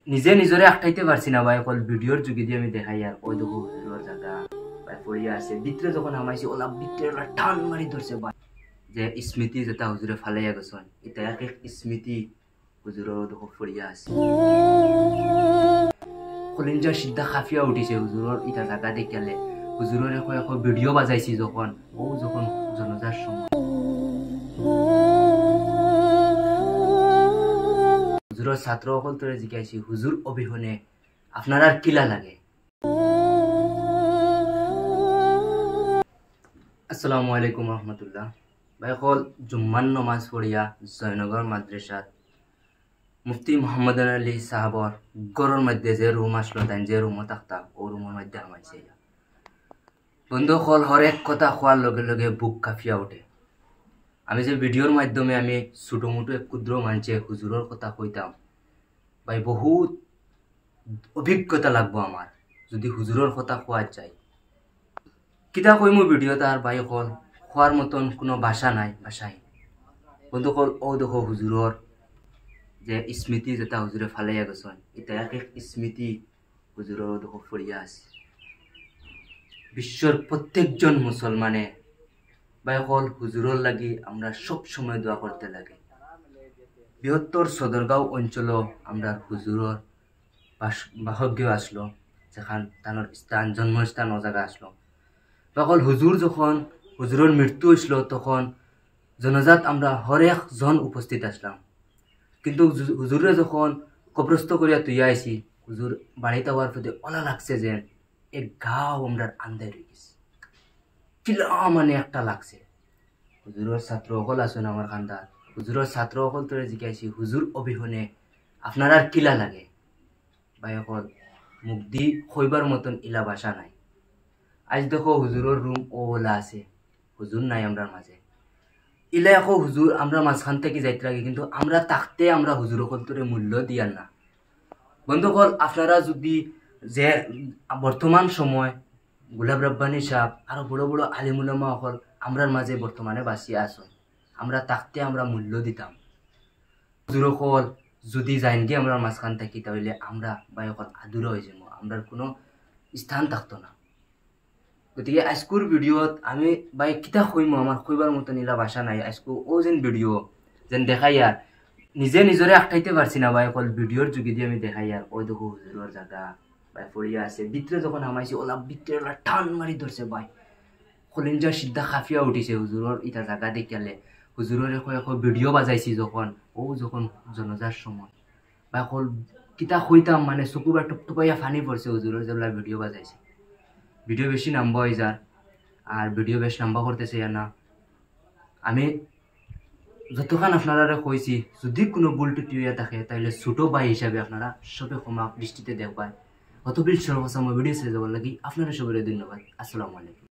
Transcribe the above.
নিজে নিজরে আটকাইতে পারছি না ভাই, অকল ভিডিওর যুগে দিয়ে আমি দেখাই। আর ওই দেখো হুজুরের জায়গা ভাই পড়িয়া আছে, ভিতরে যখন আমাইছি ওলা ভিতরে ওলা টান মারি ধরছে ভাই, যে স্মৃতি যেটা হুজুরে ফালাইয়া গেছেন, এটা এক এক স্মৃতি হুজুরের দেখো পড়িয়া আছে। কলিঞ্জা সিদ্ধা খাফিয়া উঠিছে হুজুরের ইটা জায়গা দেখালে। হুজুরের এখন এখন ভিডিও বাজাইছি যখন যখন জনজার সময় হুজুরের ছাত্র সকল তোরে জিজ্ঞাসি, হুজুর অবিহনে আপনার আর কিলা লাগে? আসসালামু আলাইকুম রহমতুল্লাহ। ভাই সকল জুম্মান নমাজ পড়িয়া জয়নগর মাদ্রাসাত মুফতি মোহাম্মদ আলী সাহাবর গড়ের মধ্যে যে রুম আসলো, তাই যে রুমও থাকতাম ও রুমের মধ্যে আমাইছে। বন্ধু সকল হরেক কথা খোয়ার লগে লগে বুক কাঁপিয়া ওঠে। আমি যে ভিডিওর মাধ্যমে আমি ছোটো মোটো এক ক্ষুদ্র মানুষে হুজুরের কথা কইতাম ভাই, বহুত অভিজ্ঞতা লাগবো আমার যদি হুজুরের কথা খোয়া যায়। কিতা কইমু ভিডিওতে আর ভাই সকল খোয়ার মতন কোনো ভাষা নাই, ভাষাই। বন্ধু সকল ও দেখো হুজুরের যে স্মৃতি যেটা হুজুরে ফালাইয়া গেছেন, এটা এক এক স্মৃতি হুজুরের দেখো ফড়িয়া আছে। বিশ্বর প্রত্যেকজন মুসলমানে ভাই সকল হুজুরের লাগি আমরা সব সময় দোয়া করতে লাগে। বৃহত্তর সদরগাঁও অঞ্চল আমরা হুজুরের বাসগৃহ আসলো, যেখান তানোর স্থান জন্মস্থান ও জায়গা আসলো। তখন হুজুর যখন হুজুরের মৃত্যু হয়েছিল, তখন জনজাত আমরা হরেক জন উপস্থিত আসলাম। কিন্তু হুজুরে যখন কবরস্থ করিয়া তুইয়া আইছি, হুজুর বাড়িতে হওয়ার প্রতি অলা লাগছে যে এক গাও আমরা আন্দায় রয়ে গেছি, কিলা মানে একটা লাগছে। হুজুরের ছাত্র সকল আছেন আমার খান্দার, হুজুরের ছাত্র সকল তোরে জিজ্ঞাসি, হুজুর অবিহনে আপনার আর কিলা লাগে? ভাই সকল মুখ দি কইবার মতন ইলা ভাষা নাই। আজ দেখো হুজুরের রুম ওলা আছে, হুজুর নাই আমরা মাঝে। ইলা এখন হুজুর আমরা মাঝখান থেকে যাইতে লাগে, কিন্তু আমরা তাকতে আমরা হুজুর সকল তোরে মূল্য দিয়ার না। বন্ধুসকল আপনারা যদি যে বর্তমান সময় গুলাব রব্বানী সাহেব আরো বড় বড় আলিমুলামা সকল আমরার মাঝে বর্তমানে বাঁচিয়া আসুন, আমরা তাকতে আমরা মূল্য দিতাম। হুজুর সকল যদি যাইন গিয়ে আমরা মাঝখান থাকি, তাহলে আমরা ভাই সকল আদুরা হয়ে যাবো, আমরা কোনো স্থান থাকতো না। গতিকে আজকুর ভিডিওত আমি ভাই কিতা কইমো, আমার কইবার মতো নিলা ভাষা নাই। আজকু ও যেন ভিডিও যেন দেখাই আর নিজে নিজরে আটকাইতে পারছি না ভাই, সকল ভিডিওর যুগে দিয়ে আমি দেখাই। আর ওই দেখো হুজুরের জায়গা ভাই পড়িয়া আছে, ভিতরে যখন আমাইছি ওলা ভিতরে ওলা টান মারি ধরছে ভাই, কলিঞ্জা সিদ্ধা খাফিয়া উঠিছে হুজুরের ইটা জায়গা দেখালে। হুজুরের এখন ভিডিও বাজাইছি যখন যখন জনজার সময় ভাই সকল কিতা কইতাম, মানে চকুবার টুপটুপাইয়া ফানি পড়ছে হুজুরের যেগুলা ভিডিও বাজাইছে। ভিডিও বেশি নাম্বা হয়ে যার, আর ভিডিও বেশ নাম্বা করতেছে না। আমি যতক্ষণ আপনারা কইছি, যদি কোনো ভুল ত্রুটি হইয়া থাকে তাহলে ছোট ভাই হিসাবে আপনারা সবে ক্ষমা দৃষ্টিতে দেখবেন। অত বিল সর্বসময় ভিডিও শেষ যাবার লাগি আপনারা সবাই ধন্যবাদ। আসসালামু আলাইকুম।